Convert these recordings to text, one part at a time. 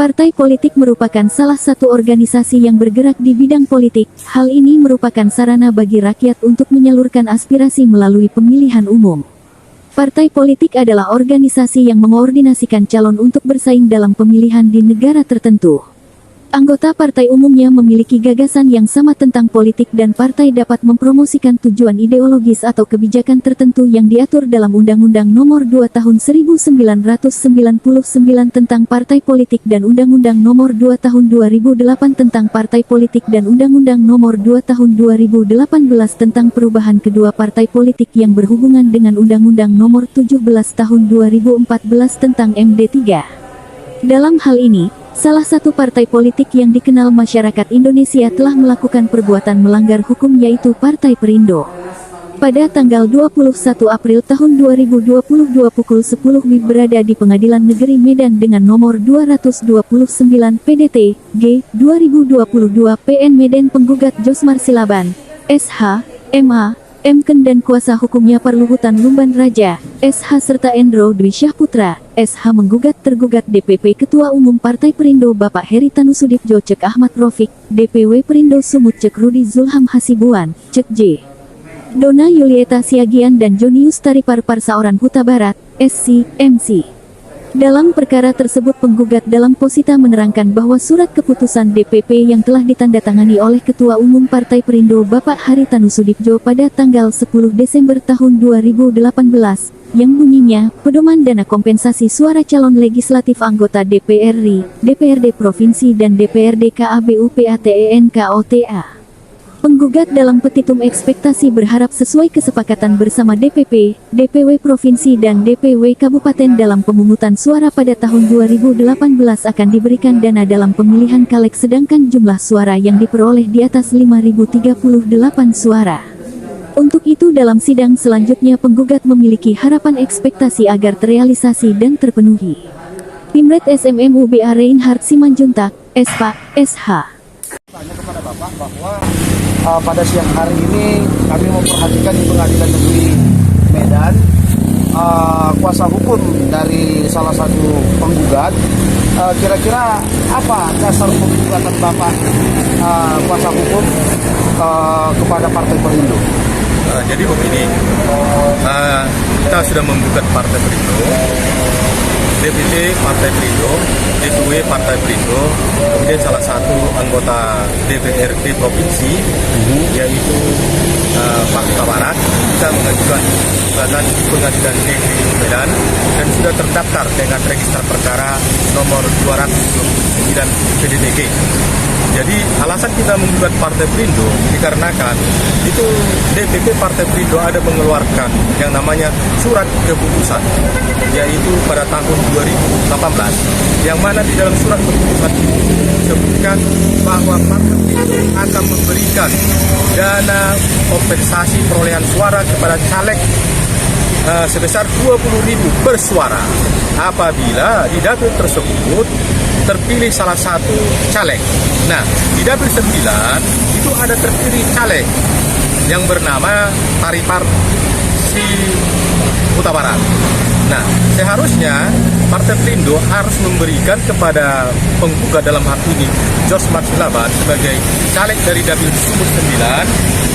Partai politik merupakan salah satu organisasi yang bergerak di bidang politik. Hal ini merupakan sarana bagi rakyat untuk menyalurkan aspirasi melalui pemilihan umum. Partai politik adalah organisasi yang mengoordinasikan calon untuk bersaing dalam pemilihan di negara tertentu. Anggota partai umumnya memiliki gagasan yang sama tentang politik dan partai dapat mempromosikan tujuan ideologis atau kebijakan tertentu yang diatur dalam Undang-Undang Nomor 2 Tahun 1999 tentang Partai Politik dan Undang-Undang Nomor 2 Tahun 2008 tentang Partai Politik dan Undang-Undang Nomor 2 Tahun 2018 tentang perubahan kedua partai politik yang berhubungan dengan Undang-Undang Nomor 17 Tahun 2014 tentang MD3. Dalam hal ini, salah satu partai politik yang dikenal masyarakat Indonesia telah melakukan perbuatan melanggar hukum yaitu Partai Perindo. Pada tanggal 21 April tahun 2022 pukul 10 WIB berada di Pengadilan Negeri Medan dengan nomor 229 PDT G 2022 PN Medan penggugat Josmar Silaban, SH, MA, Mken dan kuasa hukumnya Parluhutan Lumban Raja, SH serta Endro Dwi Syahputra, SH menggugat tergugat DPP Ketua Umum Partai Perindo Bapak Heri Tanusudibjo Cek Ahmad Rofik, DPW Perindo Sumut Cek Rudi Zulham Hasibuan, Cek J. Dona Yulieta Siagian dan Jonius Taripar Parsaoran Huta Barat, SC, MC. Dalam perkara tersebut penggugat dalam posita menerangkan bahwa surat keputusan DPP yang telah ditandatangani oleh Ketua Umum Partai Perindo Bapak Heri Tanusudibjo pada tanggal 10 Desember tahun 2018, yang bunyinya, pedoman dana kompensasi suara calon legislatif anggota DPR RI, DPRD Provinsi dan DPRD KABU PATEN KOTA. Penggugat dalam petitum ekspektasi berharap sesuai kesepakatan bersama DPP, DPW Provinsi dan DPW Kabupaten dalam pemungutan suara pada tahun 2018 akan diberikan dana dalam pemilihan caleg sedangkan jumlah suara yang diperoleh di atas 5.038 suara. Untuk itu dalam sidang selanjutnya penggugat memiliki harapan ekspektasi agar terrealisasi dan terpenuhi. Pimret SMMUBA Reinhard Simanjuntak, SPA, SH. Tanya kepada Bapak bahwa pada siang hari ini kami memperhatikan di Pengadilan Negeri Medan kuasa hukum dari salah satu penggugat. Kira-kira apa dasar penggugatan Bapak kuasa hukum kepada Partai Perindo? Jadi begini, kita sudah menggugat Partai Perindo, DPP Partai Perindo, DPW Partai Perindo, kemudian salah satu anggota DPRD Provinsi, yaitu Pak Huta Barat. Kita mengajukan gugatan di Pengadilan Negeri Medan dan sudah terdaftar dengan register perkara nomor 229 PDTG. Jadi alasan kita menggugat Partai Perindo dikarenakan itu DPP Partai Perindo ada mengeluarkan yang namanya surat keputusan, yaitu pada tahun 2018, yang mana di dalam surat keputusan itu disebutkan bahwa Partai Perindo akan memberikan dana kompensasi perolehan suara kepada caleg sebesar 20.000 per suara apabila di dapil tersebut terpilih salah satu caleg. Nah, di dapil 9 itu ada terpilih caleg yang bernama Taripar si Huta Barat. Nah, seharusnya Partai Perindo harus memberikan kepada penggugat dalam hal ini Josmar Silaban sebagai caleg dari dapil Sumut 9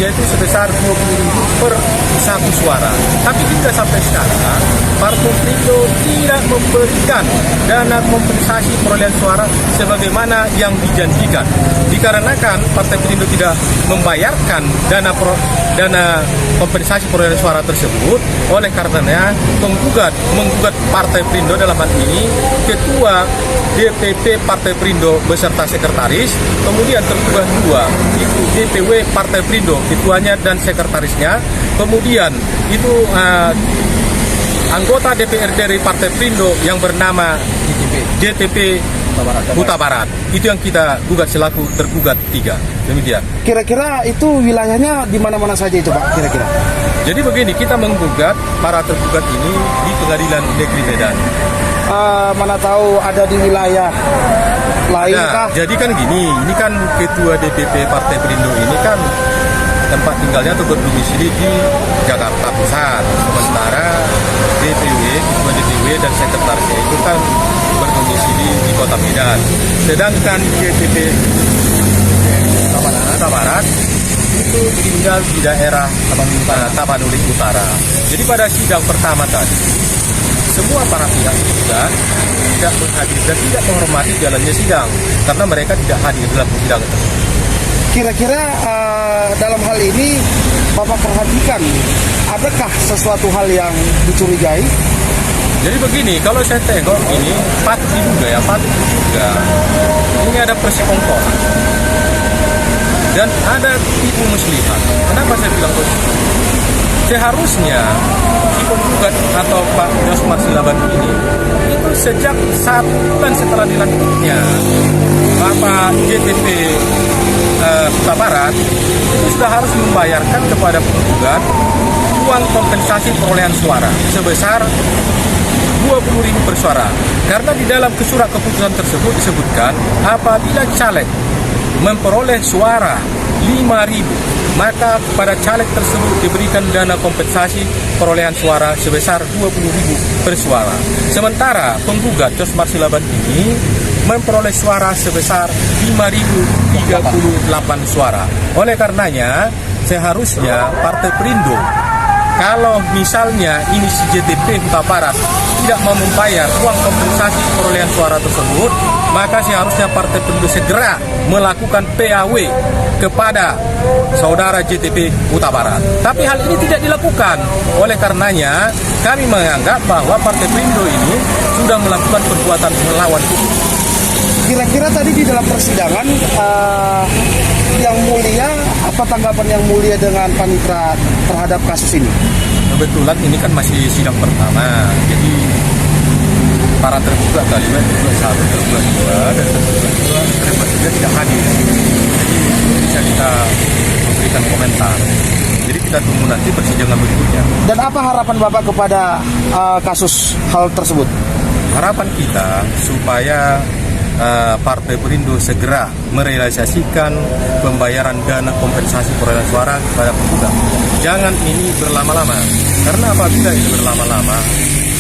yaitu sebesar 20.000 per satu suara. Tapi hingga sampai sekarang Partai Perindo tidak memberikan dana kompensasi perolehan suara sebagaimana yang dijanjikan. Dikarenakan Partai Perindo tidak membayarkan dana kompensasi perolehan suara tersebut, oleh karenanya menggugat Partai Perindo dalam hal ini Ketua DPP Partai Perindo beserta sekretaris, kemudian tergugat dua itu DPW Partai Perindo, ketuanya dan sekretarisnya, kemudian itu anggota DPRD dari Partai Perindo yang bernama DPP Huta Barat. Itu yang kita gugat selaku tergugat 3. Demikian. Kira-kira itu wilayahnya di mana-mana saja itu Pak kira-kira? Jadi begini, kita menggugat para tergugat ini di Pengadilan Negeri Medan. Mana tahu ada di wilayah lain kah? Jadi kan gini, ini kan Ketua DPP Partai Perindo ini kan tempat tinggalnya atau berdomisili di Jakarta Pusat. Sementara Ketua DPW dan sekretarisnya itu kan berdomisili di Kota Medan. Sedangkan JTP Kota Barat itu tinggal di daerah Tapanuli Utara. Jadi pada sidang pertama tadi, semua para pihak juga tidak menghadiri dan tidak menghormati jalannya sidang karena mereka tidak hadir dalam sidang itu. Kira-kira dalam hal ini Bapak perhatikan, adakah sesuatu hal yang dicurigai? Jadi begini, kalau saya tengok ini patut diduga. Ini ada persekongkolan dan ada tipu muslihat. Kenapa saya bilang begitu? Seharusnya si penggugat atau Pak Josmar Silaban ini itu sejak 1 bulan setelah dilantiknya Bapak JTP Kota Barat itu sudah harus membayarkan kepada penggugat uang kompensasi perolehan suara sebesar 20.000 per suara. Karena di dalam surat keputusan tersebut disebutkan apabila caleg memperoleh suara 5.000, maka pada caleg tersebut diberikan dana kompensasi perolehan suara sebesar 20.000 per suara. Sementara penggugat Josmar Silaban ini memperoleh suara sebesar 5.038 suara. Oleh karenanya, seharusnya Partai Perindo, kalau misalnya ini si JTP Kota Barat tidak mau membayar uang kompensasi perolehan suara tersebut, maka seharusnya Partai Perindo segera melakukan PAW kepada saudara JTP Kota Barat. Tapi hal ini tidak dilakukan. Oleh karenanya, kami menganggap bahwa Partai Perindo ini sudah melakukan perbuatan melawan hukum. Kira-kira tadi di dalam persidangan yang mulia, apa tanggapan yang mulia dengan panitra terhadap kasus ini? Kebetulan ini kan masih sidang pertama, jadi para tergugat tadi, tergugat 1, tergugat 2, dan tergugat 3 tidak hadir. Jadi bisa kita memberikan komentar. Jadi kita tunggu nanti persidangan berikutnya. Dan apa harapan Bapak kepada kasus hal tersebut? Harapan kita supaya Partai Perindo segera merealisasikan pembayaran dana kompensasi perolehan suara kepada penggugat. Jangan ini berlama-lama, karena apabila ini berlama-lama,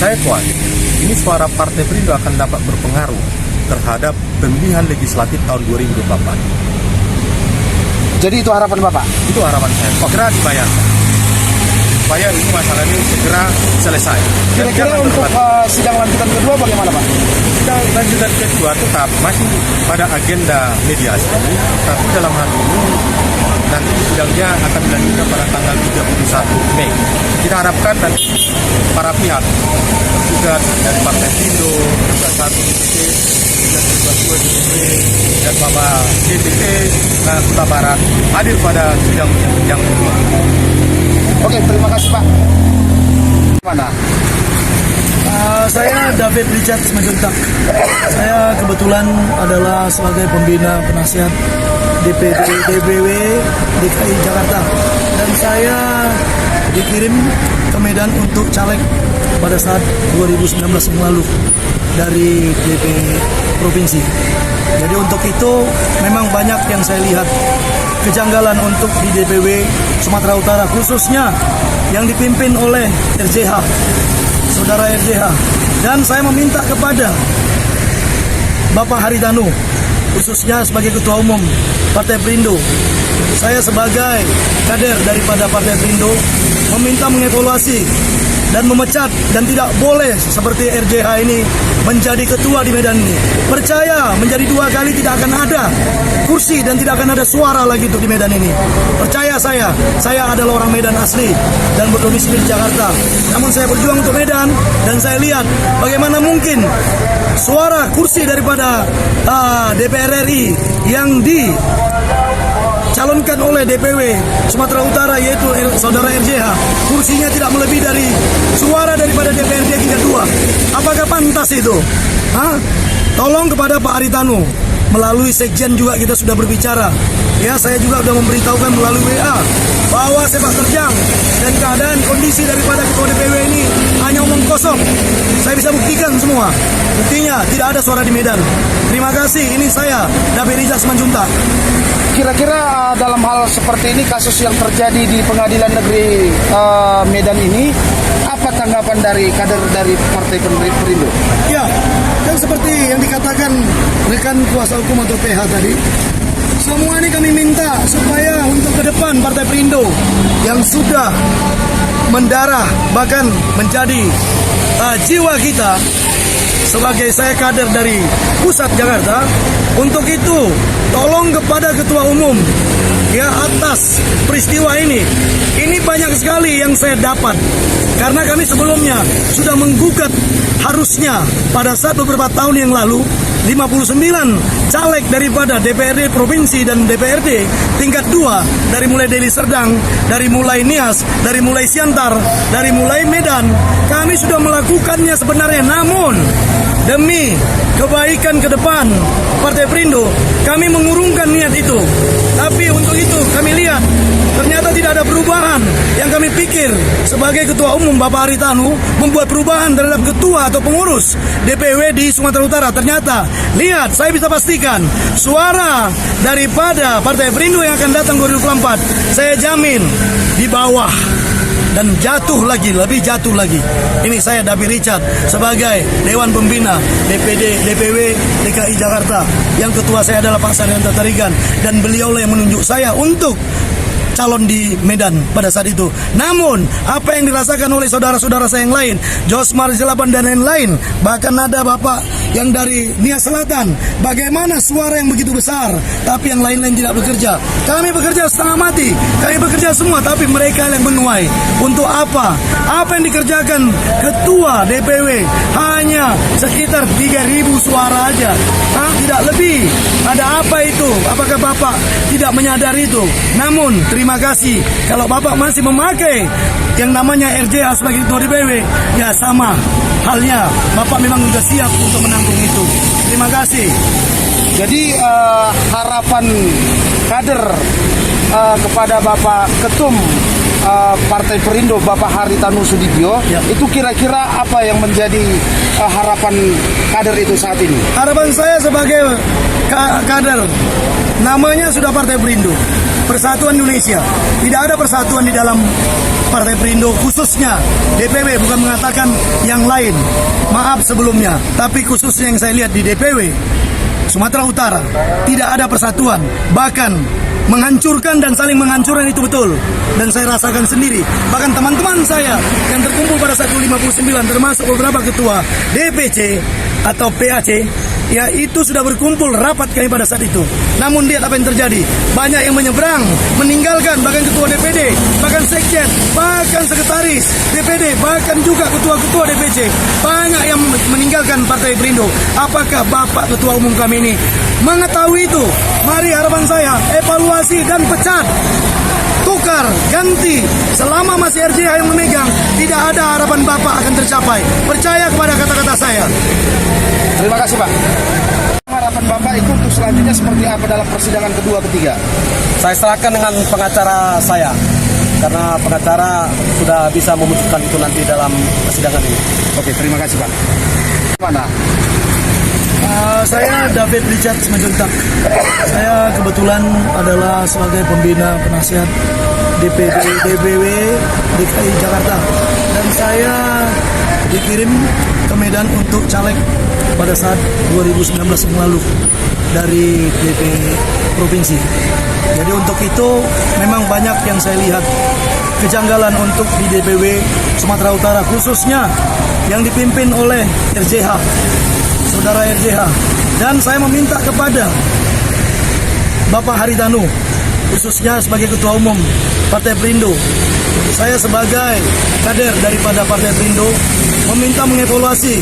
saya khawatir ini suara Partai Perindo akan dapat berpengaruh terhadap pemilihan legislatif tahun 2024. Jadi itu harapan Bapak? Itu harapan saya, segera dibayarkan supaya ini masalah ini segera selesai. Kira-kira untuk sidang lanjutan kedua bagaimana Pak? Sidang lanjutan kedua tetap masih pada agenda mediasi, tapi dalam hal ini nanti sidangnya akan dilanjutkan pada tanggal 31 Mei. Kita harapkan nanti para pihak tergugat dari Partai Perindo, tergugat 1 DPP, tergugat 2 DPP, dan Bapak JTP Kota Barat hadir pada sidang yang kedua. Oke, terima kasih Pak. Mana? Saya David Richard Majuntak. Saya kebetulan adalah sebagai pembina penasihat DPW DKI Jakarta, dan saya dikirim ke Medan untuk caleg pada saat 2019 yang lalu dari DP Provinsi. Jadi untuk itu memang banyak yang saya lihat kejanggalan untuk di DPW Sumatera Utara, khususnya yang dipimpin oleh RJH, Saudara RJH. Dan saya meminta kepada Bapak Haritanu, khususnya sebagai Ketua Umum Partai Perindo, saya sebagai kader daripada Partai Perindo meminta mengevaluasi dan memecat, dan tidak boleh seperti RJH ini menjadi ketua di Medan ini. Percaya menjadi 2 kali tidak akan ada kursi dan tidak akan ada suara lagi untuk di Medan ini. Percaya saya adalah orang Medan asli dan berdomisili di Jakarta. Namun saya berjuang untuk Medan, dan saya lihat bagaimana mungkin suara kursi daripada DPR RI yang dicalonkan oleh DPW Sumatera Utara, yaitu Saudara RJH, kursinya tidak melebihi dari suara daripada DPRD tingkat 2. Apakah pantas itu? Tolong kepada Pak Haritanu, melalui Sekjen juga kita sudah berbicara. Ya, saya juga sudah memberitahukan melalui WA bahwa sepak terjang dan keadaan kondisi daripada ketua DPW ini hanya omong kosong. Saya bisa buktikan semua. Buktinya tidak ada suara di Medan. Terima kasih. Ini saya David Rijaz Manjuntak. Kira-kira dalam hal seperti ini, kasus yang terjadi di Pengadilan Negeri Medan ini, apa tanggapan dari kader dari Partai Perindo? Ya, yang seperti yang dikatakan rekan kuasa hukum atau PH tadi, semua ini kami minta supaya untuk ke depan Partai Perindo yang sudah mendarah bahkan menjadi jiwa kita, sebagai saya kader dari pusat Jakarta, untuk itu tolong kepada ketua umum ya atas peristiwa ini banyak sekali yang saya dapat karena kami sebelumnya sudah menggugat, harusnya pada saat beberapa tahun yang lalu 59 caleg daripada DPRD Provinsi dan DPRD tingkat 2 dari mulai Deli Serdang, dari mulai Nias, dari mulai Siantar, dari mulai Medan, kami sudah melakukannya sebenarnya, namun demi kebaikan ke depan Partai Perindo kami mengurungkan niat itu. Tapi untuk itu kami lihat ternyata tidak ada perubahan. Yang kami pikir sebagai Ketua Umum Bapak Haritanu membuat perubahan terhadap ketua atau pengurus DPW di Sumatera Utara. Ternyata lihat, saya bisa pastikan suara daripada Partai Perindo yang akan datang 2024 saya jamin di bawah dan jatuh lagi, lebih jatuh lagi. Ini saya David Richard sebagai Dewan Pembina DPD DPW DKI Jakarta, yang ketua saya adalah Pak Saryanto Tarigan, dan beliaulah yang menunjuk saya untuk calon di Medan pada saat itu. Namun apa yang dirasakan oleh saudara-saudara saya yang lain, Josmar Jelaban dan lain-lain, bahkan ada Bapak yang dari Nias Selatan, bagaimana suara yang begitu besar tapi yang lain-lain tidak bekerja. Kami bekerja setengah mati, kami bekerja semua, tapi mereka yang menuai. Untuk apa? Apa yang dikerjakan ketua DPW hanya sekitar 3.000 suara aja, tidak lebih. Ada apa itu? Apakah Bapak tidak menyadari itu? Namun terima kasih kalau Bapak masih memakai yang namanya RJH sebagai ketua DPW, ya sama halnya Bapak memang sudah siap untuk menanggung itu. Terima kasih. Jadi harapan kader kepada Bapak Ketum Partai Perindo Bapak Haritanu Sudibyo, ya, itu kira-kira apa yang menjadi harapan kader itu saat ini? Harapan saya sebagai kader, namanya sudah Partai Perindo, Persatuan Indonesia. Tidak ada persatuan di dalam Partai Perindo, khususnya DPW, bukan mengatakan yang lain. Maaf sebelumnya, tapi khususnya yang saya lihat di DPW Sumatera Utara tidak ada persatuan, bahkan menghancurkan dan saling menghancurkan, itu betul. Dan saya rasakan sendiri. Bahkan teman-teman saya yang terkumpul pada 159, termasuk beberapa ketua DPC atau PAC, ya itu sudah berkumpul rapat kami pada saat itu. Namun lihat apa yang terjadi. Banyak yang menyeberang, meninggalkan, bahkan ketua DPD, bahkan sekjen, bahkan sekretaris DPD, bahkan juga ketua-ketua DPC. Banyak yang meninggalkan Partai Perindo. Apakah Bapak Ketua Umum kami ini mengetahui itu? Mari harapan saya, evaluasi dan pecat, tukar, ganti. Selama masih RJH yang memegang, tidak ada harapan Bapak akan tercapai. Percaya kepada kata-kata saya. Terima kasih Pak. Harapan Bapak itu untuk selanjutnya seperti apa dalam persidangan kedua ketiga? Saya serahkan dengan pengacara saya, karena pengacara sudah bisa memutuskan itu nanti dalam persidangan ini. Oke, terima kasih Pak. Mana? Saya David Richard Majuntak. Saya kebetulan adalah sebagai pembina penasihat DPD DPW DKI Jakarta, dan saya dikirim ke Medan untuk caleg pada saat 2019 yang lalu dari DP Provinsi. Jadi untuk itu memang banyak yang saya lihat kejanggalan untuk di DPW Sumatera Utara, khususnya yang dipimpin oleh RJH, saudara RJH. Dan saya meminta kepada Bapak Haritanu, khususnya sebagai Ketua Umum Partai Perindo, saya sebagai kader daripada Partai Perindo meminta mengevaluasi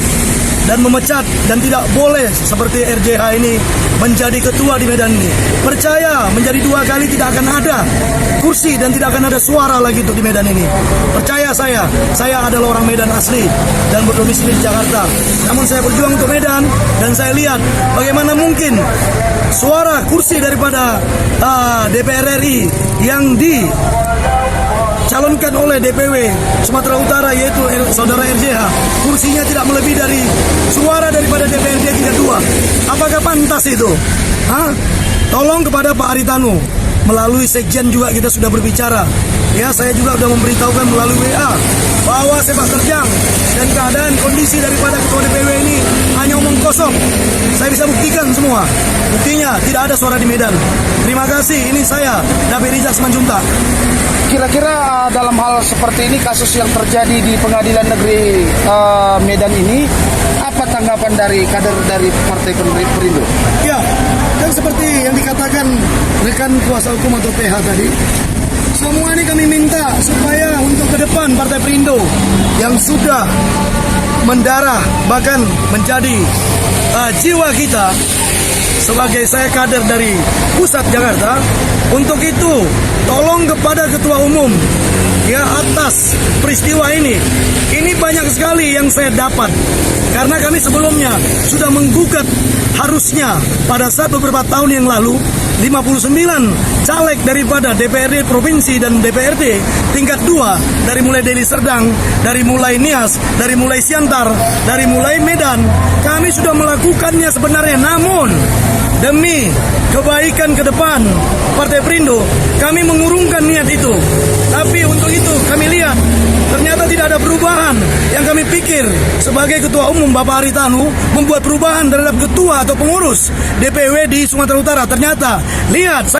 dan memecat, dan tidak boleh seperti RJH ini menjadi ketua di Medan ini. Percaya menjadi 2 kali tidak akan ada kursi dan tidak akan ada suara lagi untuk di Medan ini. Percaya saya adalah orang Medan asli dan berdomisili di Jakarta. Namun saya berjuang untuk Medan, dan saya lihat bagaimana mungkin suara kursi daripada DPR RI yang dicalonkan oleh DPW Sumatera Utara, yaitu saudara RJH, kursinya tidak melebihi dari suara daripada DPRD tingkat 2. Apakah pantas itu? Tolong kepada Pak Haritanu, melalui sekjen juga kita sudah berbicara. Ya, saya juga sudah memberitahukan melalui WA bahwa sepak terjang dan keadaan kondisi daripada ketua DPW ini hanya omong kosong. Saya bisa buktikan semua. Buktinya tidak ada suara di Medan. Terima kasih, ini saya, David Rijak Simanjuntak. Kira-kira dalam hal seperti ini, kasus yang terjadi di Pengadilan Negeri Medan ini, apa tanggapan dari kader dari Partai Perindo? Ya, dan seperti yang dikatakan rekan kuasa hukum atau PH tadi, semua ini kami minta supaya untuk ke depan Partai Perindo yang sudah mendarah bahkan menjadi jiwa kita, sebagai saya kader dari pusat Jakarta, untuk itu tolong kepada ketua umum ya atas peristiwa ini banyak sekali yang saya dapat karena kami sebelumnya sudah menggugat, harusnya pada saat beberapa tahun yang lalu 59 caleg daripada DPRD Provinsi dan DPRD tingkat 2 dari mulai Deli Serdang, dari mulai Nias, dari mulai Siantar, dari mulai Medan, kami sudah melakukannya sebenarnya, namun demi kebaikan ke depan Partai Perindo kami mengurungkan niat itu. Tapi untuk itu kami lihat ternyata tidak ada perubahan. Yang kami pikir sebagai Ketua Umum Bapak Haritanu membuat perubahan terhadap ketua atau pengurus DPW di Sumatera Utara. Ternyata lihat